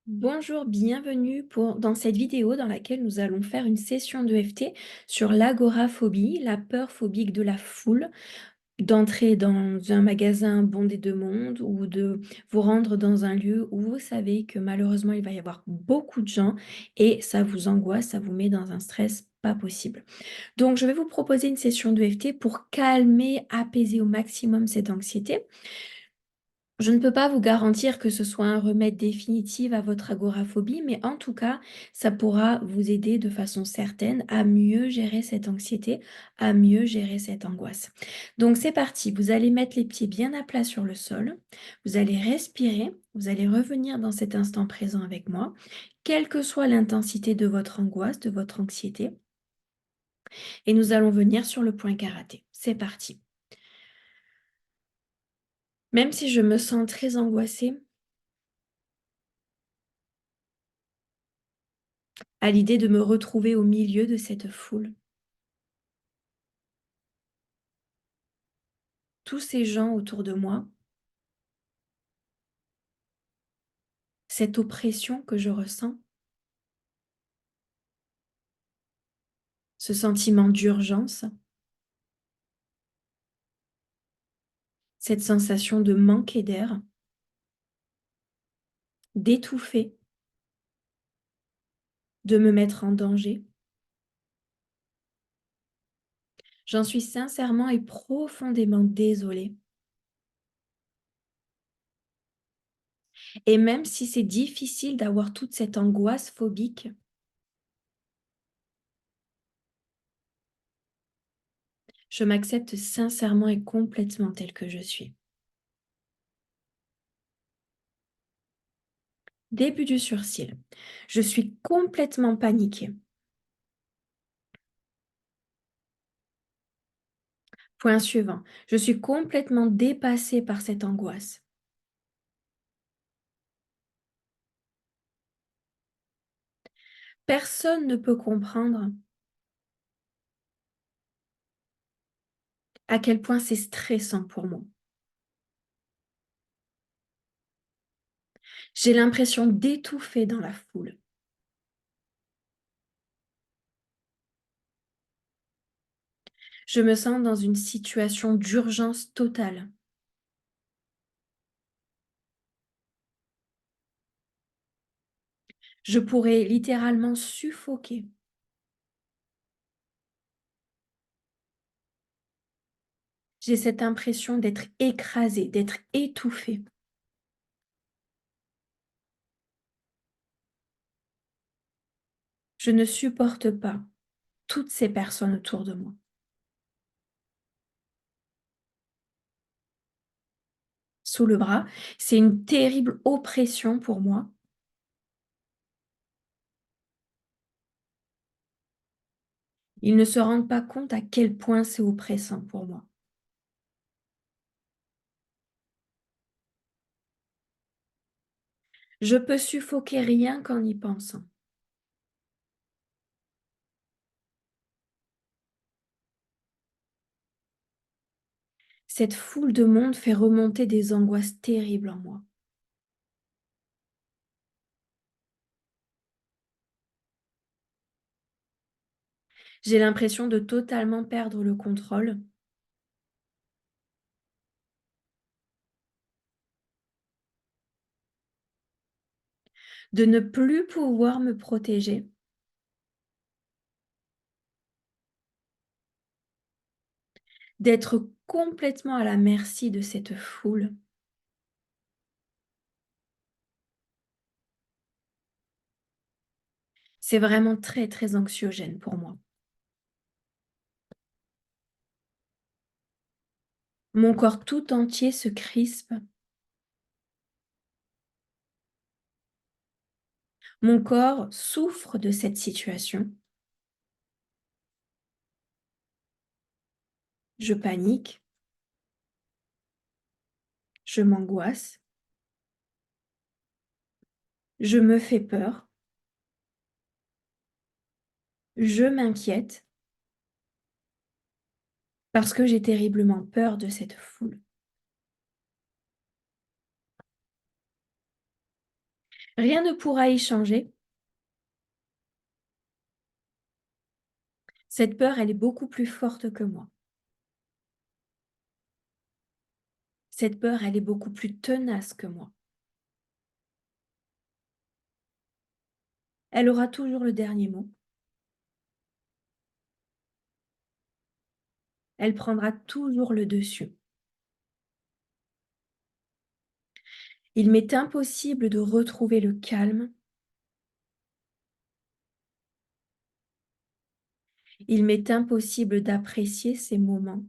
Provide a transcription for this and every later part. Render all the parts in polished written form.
Bonjour, bienvenue dans cette vidéo dans laquelle nous allons faire une session de d'EFT sur l'agoraphobie, la peur phobique de la foule, d'entrer dans un magasin bondé de monde ou de vous rendre dans un lieu où vous savez que malheureusement il va y avoir beaucoup de gens et ça vous angoisse, ça vous met dans un stress pas possible. Donc je vais vous proposer une session de d'EFT pour calmer, apaiser au maximum cette anxiété. Je ne peux pas vous garantir que ce soit un remède définitif à votre agoraphobie, mais en tout cas, ça pourra vous aider de façon certaine à mieux gérer cette anxiété, à mieux gérer cette angoisse. Donc c'est parti, vous allez mettre les pieds bien à plat sur le sol, vous allez respirer, vous allez revenir dans cet instant présent avec moi, quelle que soit l'intensité de votre angoisse, de votre anxiété, et nous allons venir sur le point karaté. C'est parti. Même si je me sens très angoissée, à l'idée de me retrouver au milieu de cette foule. Tous ces gens autour de moi, cette oppression que je ressens, ce sentiment d'urgence, cette sensation de manquer d'air, d'étouffer, de me mettre en danger. J'en suis sincèrement et profondément désolée. Et même si c'est difficile d'avoir toute cette angoisse phobique, je m'accepte sincèrement et complètement telle que je suis. Début du sursis. Je suis complètement paniquée. Point suivant. Je suis complètement dépassée par cette angoisse. Personne ne peut comprendre à quel point c'est stressant pour moi. J'ai l'impression d'étouffer dans la foule. Je me sens dans une situation d'urgence totale. Je pourrais littéralement suffoquer. J'ai cette impression d'être écrasée, d'être étouffée. Je ne supporte pas toutes ces personnes autour de moi. Sous le bras, c'est une terrible oppression pour moi. Ils ne se rendent pas compte à quel point c'est oppressant pour moi. Je peux suffoquer rien qu'en y pensant. Cette foule de monde fait remonter des angoisses terribles en moi. J'ai l'impression de totalement perdre le contrôle. De ne plus pouvoir me protéger. D'être complètement à la merci de cette foule. C'est vraiment très, très anxiogène pour moi. Mon corps tout entier se crispe. Mon corps souffre de cette situation. Je panique. Je m'angoisse. Je me fais peur. Je m'inquiète parce que j'ai terriblement peur de cette foule. Rien ne pourra y changer. Cette peur, elle est beaucoup plus forte que moi. Cette peur, elle est beaucoup plus tenace que moi. Elle aura toujours le dernier mot. Elle prendra toujours le dessus. Il m'est impossible de retrouver le calme. Il m'est impossible d'apprécier ces moments.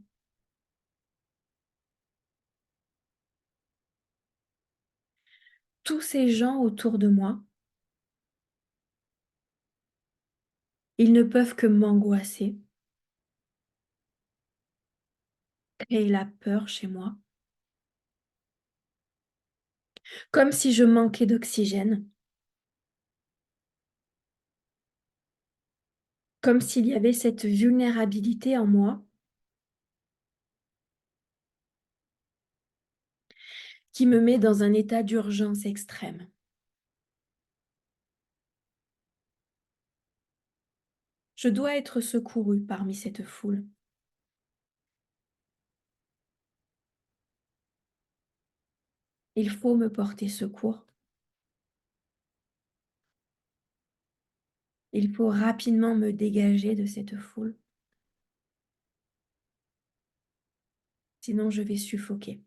Tous ces gens autour de moi, ils ne peuvent que m'angoisser, créer la peur chez moi, comme si je manquais d'oxygène, comme s'il y avait cette vulnérabilité en moi qui me met dans un état d'urgence extrême. Je dois être secourue parmi cette foule. Il faut me porter secours. Il faut rapidement me dégager de cette foule, sinon je vais suffoquer.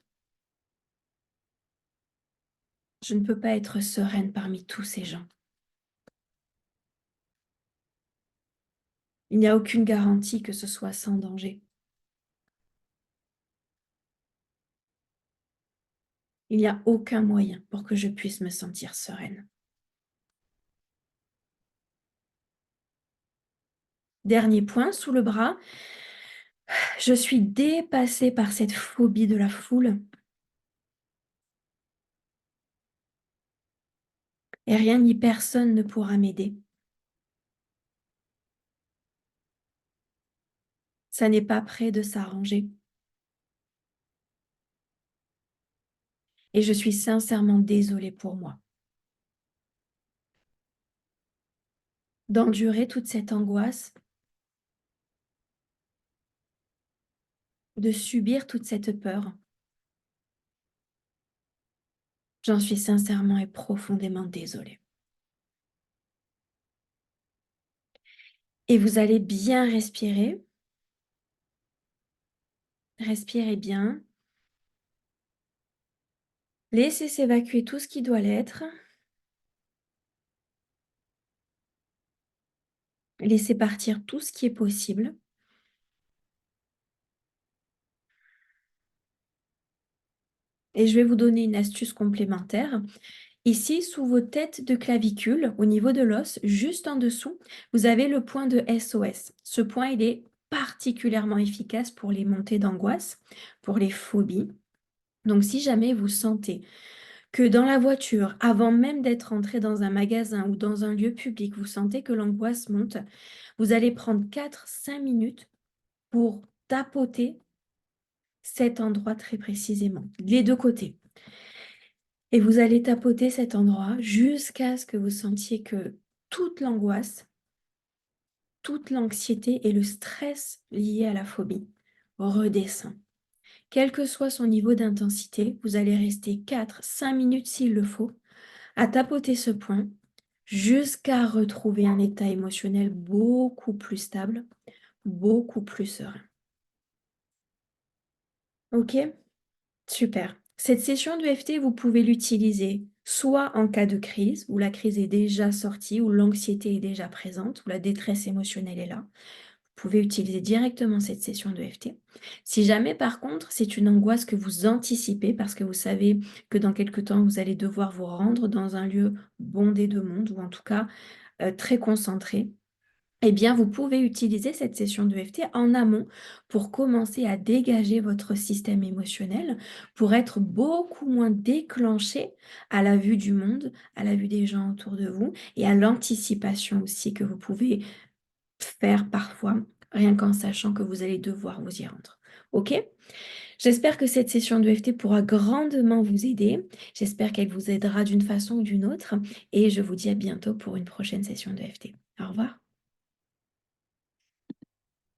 Je ne peux pas être sereine parmi tous ces gens. Il n'y a aucune garantie que ce soit sans danger. Il n'y a aucun moyen pour que je puisse me sentir sereine. Dernier point, sous le bras, je suis dépassée par cette phobie de la foule et rien ni personne ne pourra m'aider. Ça n'est pas près de s'arranger. Et je suis sincèrement désolée pour moi. D'endurer toute cette angoisse, de subir toute cette peur. J'en suis sincèrement et profondément désolée. Et vous allez bien respirer. Respirez bien. Laissez s'évacuer tout ce qui doit l'être. Laissez partir tout ce qui est possible. Et je vais vous donner une astuce complémentaire. Ici, sous vos têtes de clavicule, au niveau de l'os, juste en dessous, vous avez le point de SOS. Ce point, il est particulièrement efficace pour les montées d'angoisse, pour les phobies. Donc, si jamais vous sentez que dans la voiture, avant même d'être entré dans un magasin ou dans un lieu public, vous sentez que l'angoisse monte, vous allez prendre 4-5 minutes pour tapoter cet endroit très précisément, les deux côtés. Et vous allez tapoter cet endroit jusqu'à ce que vous sentiez que toute l'angoisse, toute l'anxiété et le stress liés à la phobie redescend. Quel que soit son niveau d'intensité, vous allez rester 4-5 minutes s'il le faut à tapoter ce point jusqu'à retrouver un état émotionnel beaucoup plus stable, beaucoup plus serein. Ok? Super. Cette session de FT, vous pouvez l'utiliser soit en cas de crise, où la crise est déjà sortie, où l'anxiété est déjà présente, où la détresse émotionnelle est là. Vous pouvez utiliser directement cette session de FT. Si jamais, par contre, c'est une angoisse que vous anticipez, parce que vous savez que dans quelque temps, vous allez devoir vous rendre dans un lieu bondé de monde, ou en tout cas très concentré, eh bien, vous pouvez utiliser cette session de FT en amont pour commencer à dégager votre système émotionnel, pour être beaucoup moins déclenché à la vue du monde, à la vue des gens autour de vous et à l'anticipation aussi que vous pouvez faire parfois, rien qu'en sachant que vous allez devoir vous y rendre. OK? J'espère que cette session d'EFT pourra grandement vous aider. J'espère qu'elle vous aidera d'une façon ou d'une autre et je vous dis à bientôt pour une prochaine session d'EFT. Au revoir.